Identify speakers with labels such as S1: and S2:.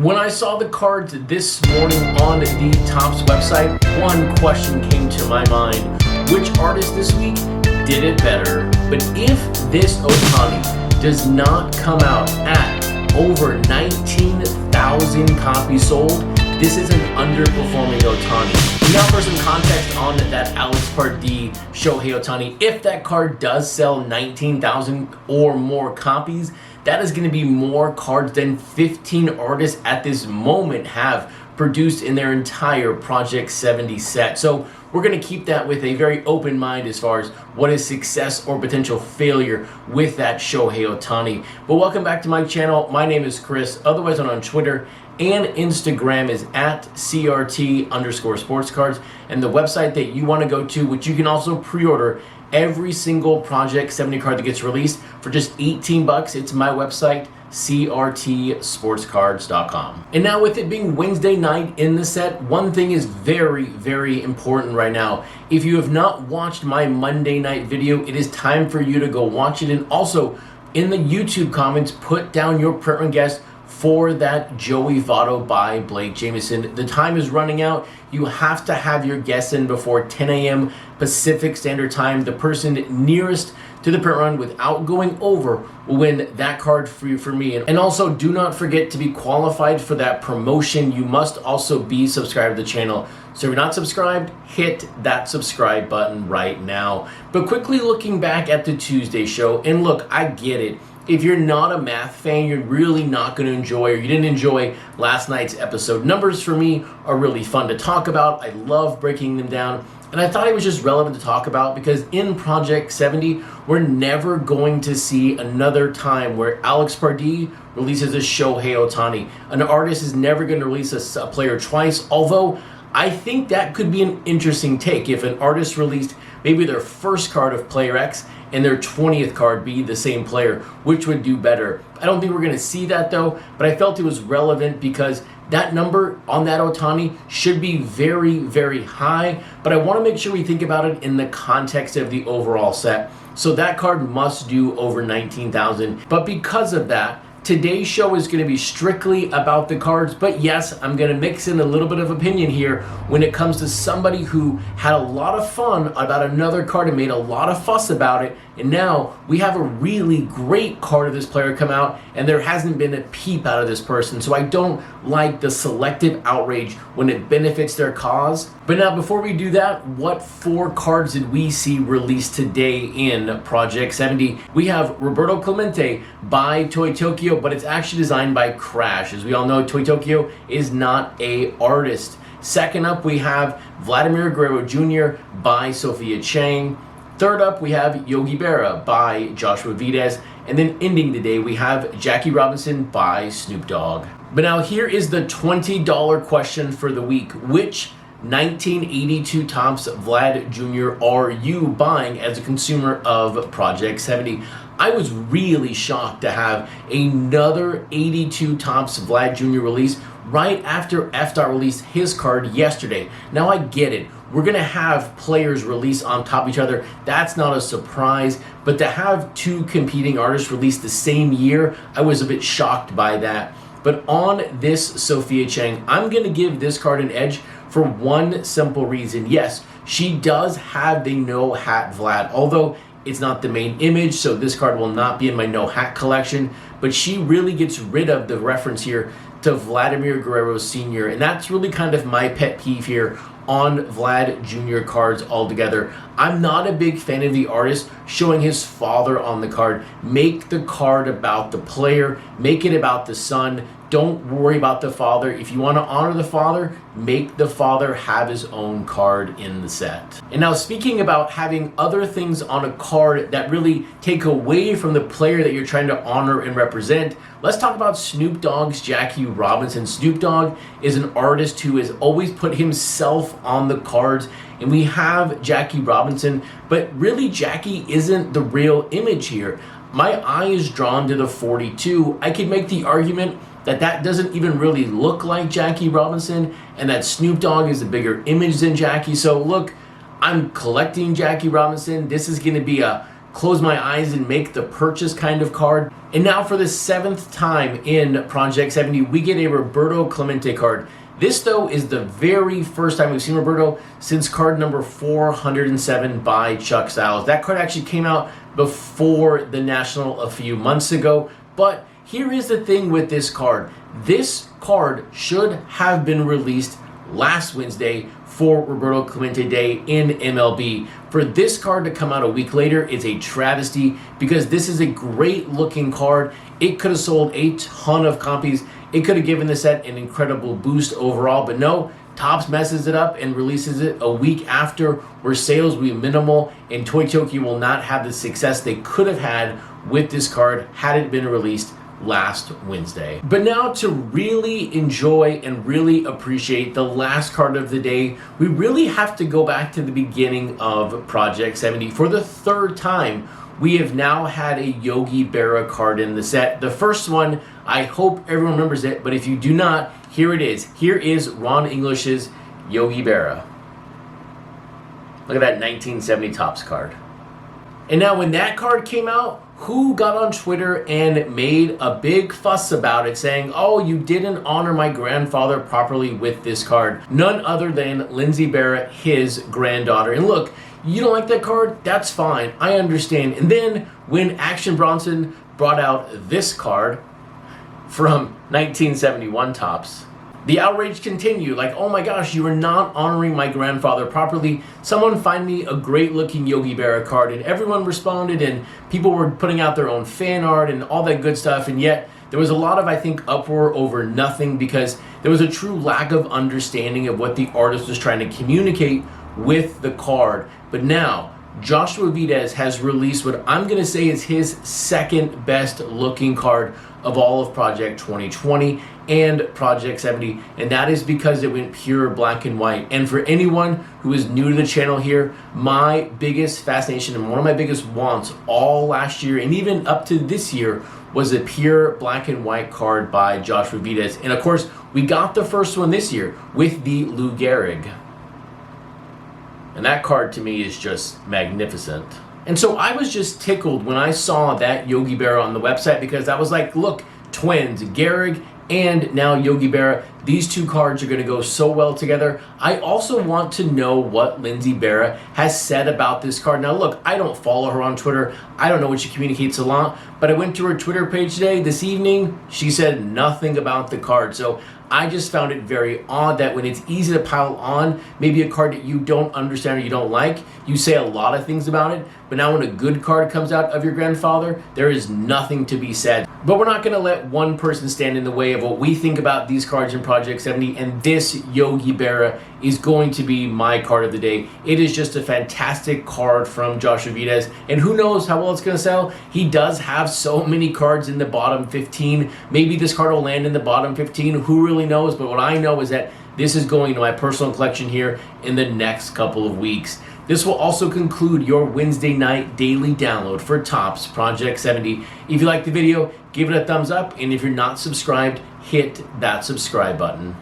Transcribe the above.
S1: When I saw the cards this morning on the Topps website, one question came to my mind. Which artist this week did it better? But if this Ohtani does not come out at over 19,000 copies sold, this is an underperforming Ohtani. Now for some context on that Alex Pardee Shohei Ohtani, if that card does sell 19,000 or more copies, that is going to be more cards than 15 artists at this moment have produced in their entire Project 70 set. So we're going to keep that with a very open mind as far as what is success or potential failure with that Shohei Ohtani. But welcome back to my channel. My name is Chris, otherwise on Twitter and Instagram is at CRT_sportscards, and the website that you want to go to, which you can also pre-order every single Project 70 card that gets released for just 18 bucks. It's my website, CRTsportscards.com. And now with it being Wednesday night in the set, one thing is very, very important right now. If you have not watched my Monday night video, it is time for you to go watch it. And also in the YouTube comments, put down your print run guess for that Joey Votto by Blake Jameson. The time is running out. You have to have your guess in before 10 a.m. Pacific Standard Time. The person nearest to the print run without going over will win that card free for me. And also do not forget, to be qualified for that promotion, you must also be subscribed to the channel. So if you're not subscribed, hit that subscribe button right now. But quickly looking back at the Tuesday show, and look, I get it. If you're not a math fan, you're really not going to enjoy, or you didn't enjoy last night's episode. Numbers for me are really fun to talk about. I love breaking them down. And I thought it was just relevant to talk about because in Project 70, we're never going to see another time where Alex Pardee releases a Shohei Ohtani. An artist is never going to release a player twice, although I think that could be an interesting take if an artist released maybe their first card of Player X and their 20th card be the same player, which would do better. I don't think we're going to see that though, but I felt it was relevant because that number on that Ohtani should be very, very high, but I want to make sure we think about it in the context of the overall set. So that card must do over 19,000, but because of that, today's show is going to be strictly about the cards, but yes, I'm going to mix in a little bit of opinion here when it comes to somebody who had a lot of fun about another card and made a lot of fuss about it, and now we have a really great card of this player come out, and there hasn't been a peep out of this person, so I don't like the selective outrage when it benefits their cause. But now, before we do that, what 4 cards did we see released today in Project 70? We have Roberto Clemente by Toy Tokyo, but it's actually designed by Crash. As we all know, Toy Tokyo is not a artist. Second up, we have Vladimir Guerrero Jr. by Sophia Chang. Third up, we have Yogi Berra by Joshua Vides. And then ending the day, we have Jackie Robinson by Snoop Dogg. But now here is the $20 question for the week. Which 1982 Topps Vlad Jr. are you buying as a consumer of Project 70? I was really shocked to have another 82 Topps Vlad Jr. release right after F-Dot released his card yesterday. Now I get it. We're going to have players release on top of each other. That's not a surprise. But to have 2 competing artists release the same year, I was a bit shocked by that. But on this Sophia Chang, I'm going to give this card an edge for one simple reason. Yes, she does have the no hat Vlad, although it's not the main image, so this card will not be in my no hat collection, but she really gets rid of the reference here to Vladimir Guerrero Sr., and that's really kind of my pet peeve here on Vlad Jr. cards altogether. I'm not a big fan of the artist showing his father on the card. Make the card about the player, make it about the son. Don't worry about the father. If you want to honor the father, make the father have his own card in the set. And now, speaking about having other things on a card that really take away from the player that you're trying to honor and represent, let's talk about Snoop Dogg's Jackie Robinson. Snoop Dogg is an artist who has always put himself on the cards, and we have Jackie Robinson, but really Jackie isn't the real image here. My eye is drawn to the 42. I could make the argument that that doesn't even really look like Jackie Robinson, and that Snoop Dogg is a bigger image than Jackie. So look, I'm collecting Jackie Robinson. This is going to be a close my eyes and make the purchase kind of card. And now for the 7th time in Project 70, we get a Roberto Clemente card. This, though, is the very first time we've seen Roberto since card number 407 by Chuck Styles. That card actually came out before the National a few months ago. But here is the thing with this card. This card should have been released last Wednesday for Roberto Clemente Day in MLB. For this card to come out a week later is a travesty because this is a great looking card. It could have sold a ton of copies. It could have given the set an incredible boost overall, but no, Topps messes it up and releases it a week after, where sales will be minimal and Toy Tokyo will not have the success they could have had with this card had it been released last Wednesday. But now to really enjoy and really appreciate the last card of the day, we really have to go back to the beginning of Project 70. For the 3rd time, we have now had a Yogi Berra card in the set. The first one, I hope everyone remembers it, but if you do not, here it is. Here is Ron English's Yogi Berra. Look at that 1970 Topps card. And now when that card came out, who got on Twitter and made a big fuss about it, saying, oh, you didn't honor my grandfather properly with this card? None other than Lindsey Berra, his granddaughter. And look, you don't like that card? That's fine. I understand. And then when Action Bronson brought out this card from 1971 Topps, the outrage continued, like, oh my gosh, you are not honoring my grandfather properly. Someone find me a great looking Yogi Berra card. And everyone responded, and people were putting out their own fan art and all that good stuff. And yet there was a lot of, I think, uproar over nothing because there was a true lack of understanding of what the artist was trying to communicate with the card. But now Joshua Videz has released what I'm going to say is his 2nd best looking card of all of Project 2020 and Project 70, and that is because it went pure black and white. And for anyone who is new to the channel here, my biggest fascination and one of my biggest wants all last year and even up to this year was a pure black and white card by Joshua Videz. And of course, we got the first one this year with the Lou Gehrig. And that card to me is just magnificent. And so I was just tickled when I saw that Yogi Berra on the website because I was like, look, twins, Gehrig and now Yogi Berra, these two cards are going to go so well together. I also want to know what Lindsey Berra has said about this card. Now look, I don't follow her on Twitter. I don't know what she communicates a lot, but I went to her Twitter page today, this evening. She said nothing about the card. So I just found it very odd that when it's easy to pile on maybe a card that you don't understand or you don't like, you say a lot of things about it, but now when a good card comes out of your grandfather, there is nothing to be said. But we're not going to let one person stand in the way of what we think about these cards in Project 70, and this Yogi Berra is going to be my card of the day. It is just a fantastic card from Joshua Videz, and who knows how well it's going to sell. He does have so many cards in the bottom 15. Maybe this card will land in the bottom 15. Who really knows? But what I know is that this is going to my personal collection here in the next couple of weeks. This will also conclude your Wednesday night daily download for Topps Project 70. If you liked the video, give it a thumbs up, and if you're not subscribed, hit that subscribe button.